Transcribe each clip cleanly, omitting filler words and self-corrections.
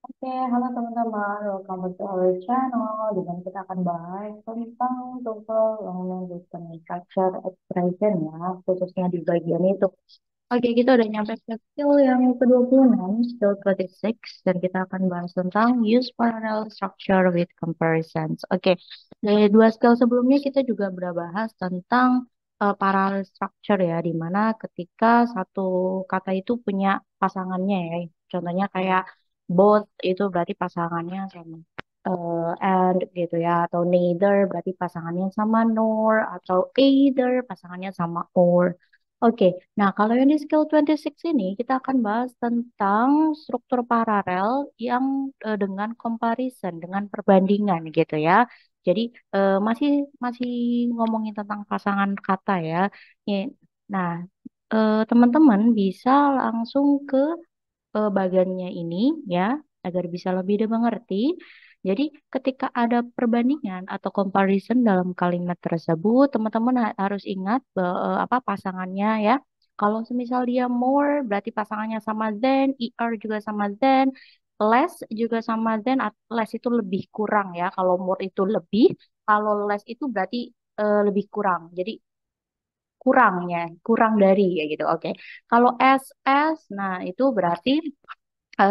Oke, halo teman-teman, welcome back to our channel. Di mana kita akan bahas tentang TOEFL Long Distance Structure Expression ya, khususnya di bagian itu. Oke, kita udah nyampe ke skill yang ke-26, skill 26, dan kita akan bahas tentang use parallel structure with comparisons. Oke, dari dua skill sebelumnya kita juga udah bahas tentang parallel structure ya, di mana ketika satu kata itu punya pasangannya ya. Contohnya kayak both itu berarti pasangannya sama and gitu ya, atau neither berarti pasangannya sama nor, atau either pasangannya sama or. Oke, nah kalau yang di skill 26 ini kita akan bahas tentang struktur paralel yang dengan comparison, dengan perbandingan gitu ya. Jadi masih masih ngomongin tentang pasangan kata ya. Nah, teman-teman bisa langsung ke bagannya ini ya agar bisa lebih dimengerti. Jadi ketika ada perbandingan atau comparison dalam kalimat tersebut, teman-teman harus ingat apa pasangannya ya. Kalau semisal dia more berarti pasangannya sama than, er juga sama than, less juga sama than, less itu lebih kurang ya. Kalau more itu lebih, kalau less itu berarti lebih kurang. Jadi kurangnya, kurang dari ya gitu. Oke. Kalau as, nah itu berarti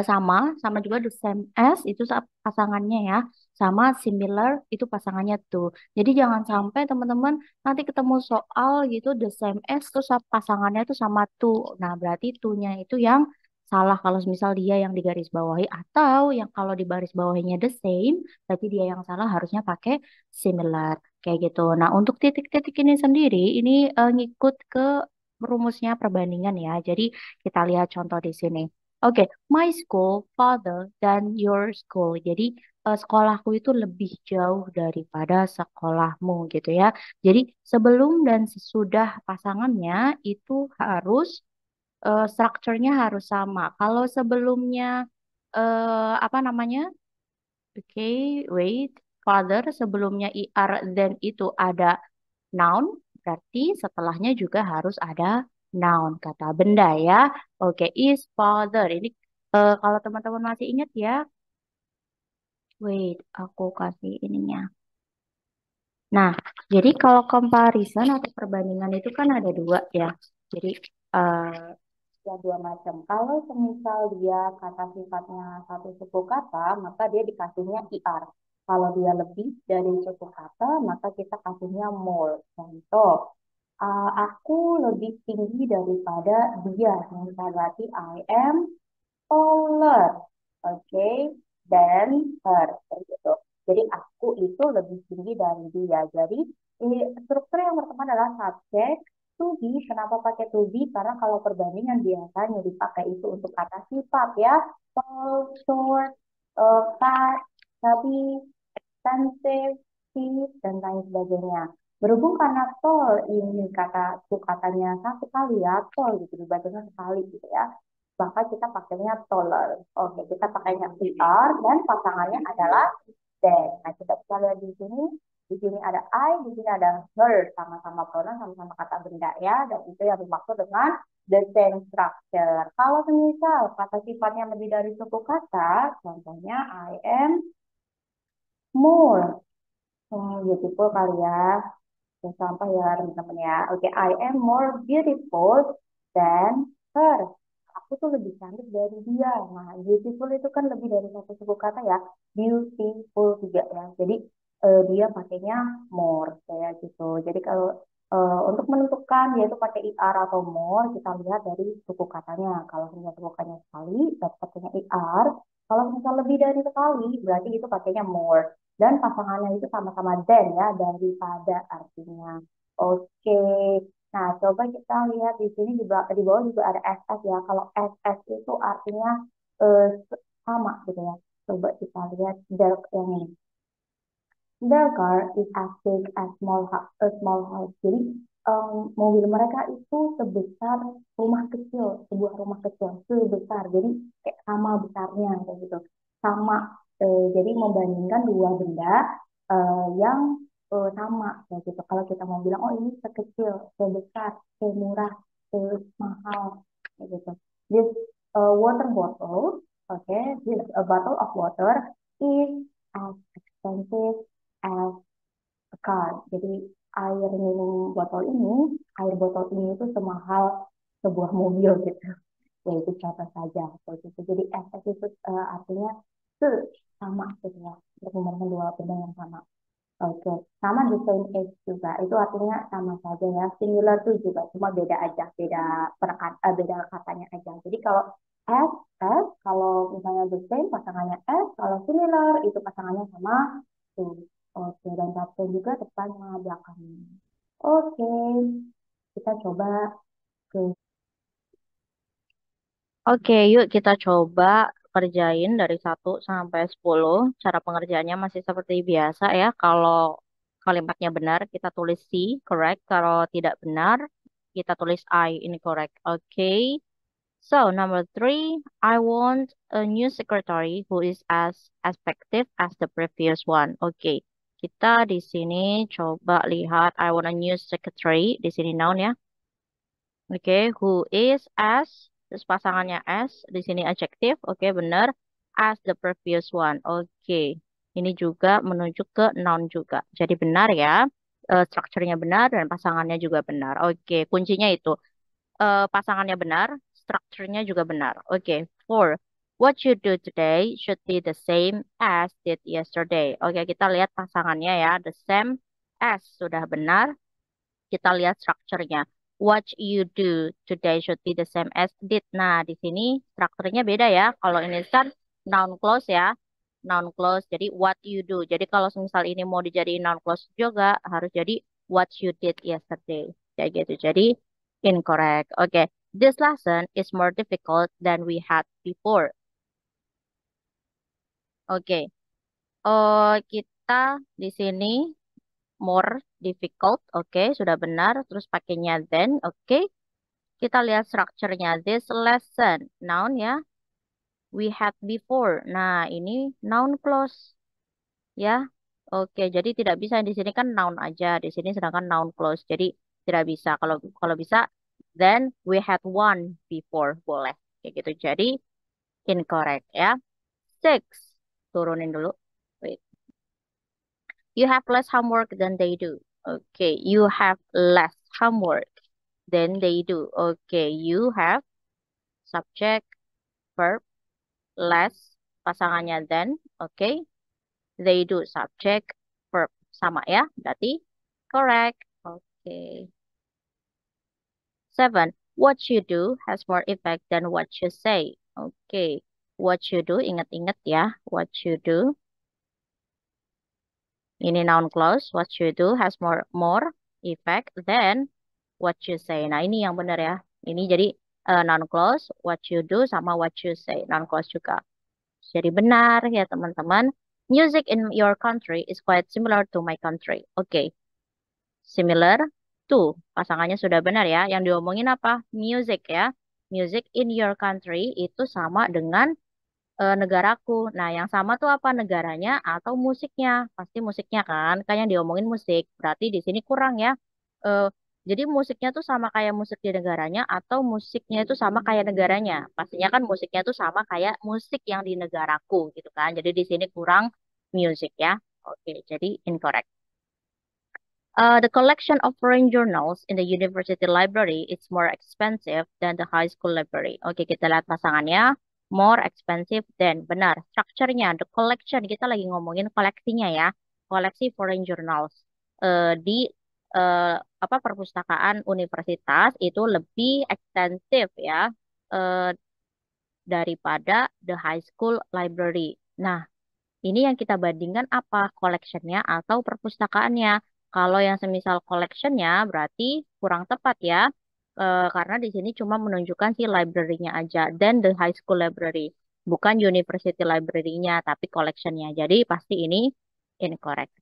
sama, sama juga the same as itu pasangannya ya, sama similar itu pasangannya tuh. Jadi jangan sampai teman-teman nanti ketemu soal gitu the same as terus pasangannya tuh sama tuh. Nah, berarti tuh-nya itu yang salah kalau misal dia yang digaris bawahi atau yang kalau di baris bawahinya the same, berarti dia yang salah harusnya pakai similar kayak gitu. Nah, untuk titik-titik ini sendiri ini ngikut ke rumusnya perbandingan ya. Jadi kita lihat contoh di sini. Oke, my school farther than your school. Jadi sekolahku itu lebih jauh daripada sekolahmu gitu ya. Jadi sebelum dan sesudah pasangannya itu harus strukturnya harus sama. Kalau sebelumnya apa namanya? Oke, wait. Father sebelumnya er then itu ada noun, berarti setelahnya juga harus ada noun, kata benda ya. Oke, is father. Ini kalau teman-teman masih ingat ya, wait, aku kasih ininya. Nah, jadi kalau comparison atau perbandingan itu kan ada dua ya. Jadi ya dua macam. Kalau semisal dia kata sifatnya satu suku kata, maka dia dikasihnya IR. Kalau dia lebih dari suku kata, maka kita kasihnya more. Contoh, aku lebih tinggi daripada dia. Misal berarti I am taller, oke, than her, kayak gitu. Jadi aku itu lebih tinggi dari dia. Jadi ini struktur yang pertama adalah subjek to be. Kenapa pakai to be? Karena kalau perbandingan biasanya dipakai itu untuk kata sifat ya, tall, short, fat, chubby, expensive, cheap, dan lain sebagainya. Berhubung karena tall ini kata tuh katanya satu kali ya, tall gitu dibacanya sekali gitu ya, maka kita pakainya taller. Oke, kita pakainya er dan pasangannya adalah then. Nah, kita bisa lihat di sini. Di sini ada I, di sini ada her, sama-sama pronoun, sama-sama kata benda ya. Dan itu yang dimaksud dengan the same structure. Kalau misal kata sifatnya lebih dari suku kata, contohnya I am more. Beautiful kali ya. Sampai ya teman-teman ya. Oke, I am more beautiful than her. Aku tuh lebih cantik dari dia. Nah, beautiful itu kan lebih dari satu suku kata ya. Beautiful juga ya. Jadi dia pakainya more kayak gitu. Jadi kalau untuk menentukan dia itu pakai IR atau more, kita lihat dari suku katanya. Kalau misalnya suku katanya sekali, berarti pakainya IR. Kalau misalnya lebih dari sekali, berarti itu pakainya more. Dan pasangannya itu sama-sama than ya, daripada artinya. Oke. Nah, coba kita lihat di sini di bawah juga ada SS ya. Kalau SS itu artinya sama gitu ya. Coba kita lihat dark yang ini. Their car is as big as a small house. Jadi mobil mereka itu sebesar rumah kecil, sebuah rumah kecil, sebesar. Jadi kayak sama besarnya kayak gitu. Sama. Jadi membandingkan dua benda yang sama kayak gitu. Kalau kita mau bilang, oh ini sekecil, sebesar, semurah, semahal kayak gitu. This water bottle Okay, this a bottle of water is as expensive as a car. Jadi air botol ini itu semahal sebuah mobil gitu. Yaitu contoh saja. Begitu. Jadi as itu artinya sama gitu ya. Untuk menggunakan dua benda yang sama. Oke, sama the same as juga. Itu artinya sama saja ya. Similar tuh juga, cuma beda aja, beda katanya aja. Jadi kalau as, kalau misalnya the same pasangannya as, kalau similar itu pasangannya sama tuh. Oke, dan caption juga depan sama belakangnya. Oke, kita coba ke. Oke, yuk kita coba kerjain dari 1 sampai 10. Cara pengerjaannya masih seperti biasa ya. Kalau kalimatnya benar, kita tulis C, correct. Kalau tidak benar, kita tulis I, incorrect. Oke. So, number 3, I want a new secretary who is as effective as the previous one. Oke. Kita di sini coba lihat I want a new secretary. Di sini noun ya. Oke, who is as, terus pasangannya as, di sini adjektif, oke benar, as the previous one, oke. Ini juga menunjuk ke noun juga, jadi benar ya, strukturnya benar dan pasangannya juga benar. Oke, kuncinya itu, pasangannya benar, strukturnya juga benar. Oke, four, what you do today should be the same as did yesterday. Oke, kita lihat pasangannya ya, the same as sudah benar. Kita lihat strukturnya. What you do today should be the same as did. Nah, di sini strukturnya beda ya. Kalau ini kan noun clause ya. Noun clause. Jadi what you do. Jadi kalau misal ini mau dijadiin noun clause juga harus jadi what you did yesterday. Kayak gitu. Jadi incorrect. Oke. This lesson is more difficult than we had before. Oke. Kita di sini more difficult. Oke, sudah benar. Terus pakainya then. Oke. Kita lihat strukturnya. This lesson, noun ya. We had before. Nah, ini noun clause ya. Oke, jadi tidak bisa di sini kan noun aja. Di sini sedangkan noun clause. Jadi tidak bisa. Kalau kalau bisa, then we had one before. Boleh. Kayak gitu. Jadi incorrect ya. Six. Turunin dulu. Wait. You have less homework than they do. Okay, you have less homework than they do. Okay, you have subject, verb, less, pasangannya then, okay. They do subject, verb, sama ya, berarti correct. Okay. Seven, what you do has more effect than what you say. Okay. What you do, ingat-ingat ya, what you do. Ini noun clause, what you do has more effect than what you say. Nah, ini yang benar ya. Ini jadi noun clause, what you do sama what you say. Noun clause juga. Jadi benar ya teman-teman. Music in your country is quite similar to my country. Oke, similar to. Pasangannya sudah benar ya. Yang diomongin apa? Music ya. Music in your country itu sama dengan negaraku. Nah, yang sama tuh apa? Negaranya atau musiknya? Pasti musiknya kan. Kan yang diomongin musik. Berarti di sini kurang ya. Eh, jadi musiknya tuh sama kayak musik di negaranya atau musiknya itu sama kayak negaranya. Pastinya kan musiknya tuh sama kayak musik yang di negaraku gitu kan. Jadi di sini kurang music ya. Oke, jadi incorrect. The collection of foreign journals in the university library is more expensive than the high school library. Oke, kita lihat pasangannya. More expensive than. Benar. Structure-nya, the collection. Kita lagi ngomongin koleksinya ya. Koleksi foreign journals. Di apa perpustakaan universitas itu lebih ekstensif ya. eh, daripada the high school library. Nah, ini yang kita bandingkan apa? Collectionnya atau perpustakaannya. Kalau yang semisal collectionnya berarti kurang tepat ya. Karena di sini cuma menunjukkan si library-nya aja. Dan the high school library. Bukan university library-nya, tapi collectionnya. Jadi pasti ini incorrect.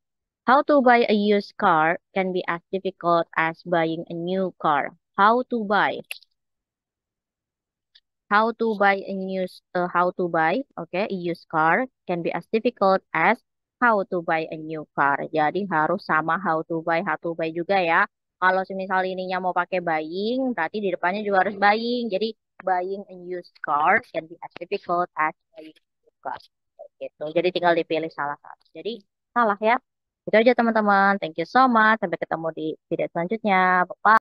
How to buy a used car can be as difficult as buying a new car. How to buy. How to buy, okay, a used car can be as difficult as how to buy a new car. Jadi harus sama how to buy juga ya. Kalau semisal ininya mau pakai buying, berarti di depannya juga harus buying. Jadi buying a used car can be as difficult as buying a new car. Kayak gitu. Jadi tinggal dipilih salah satu. Jadi salah ya. Itu aja teman-teman. Thank you so much. Sampai ketemu di video selanjutnya. Bye.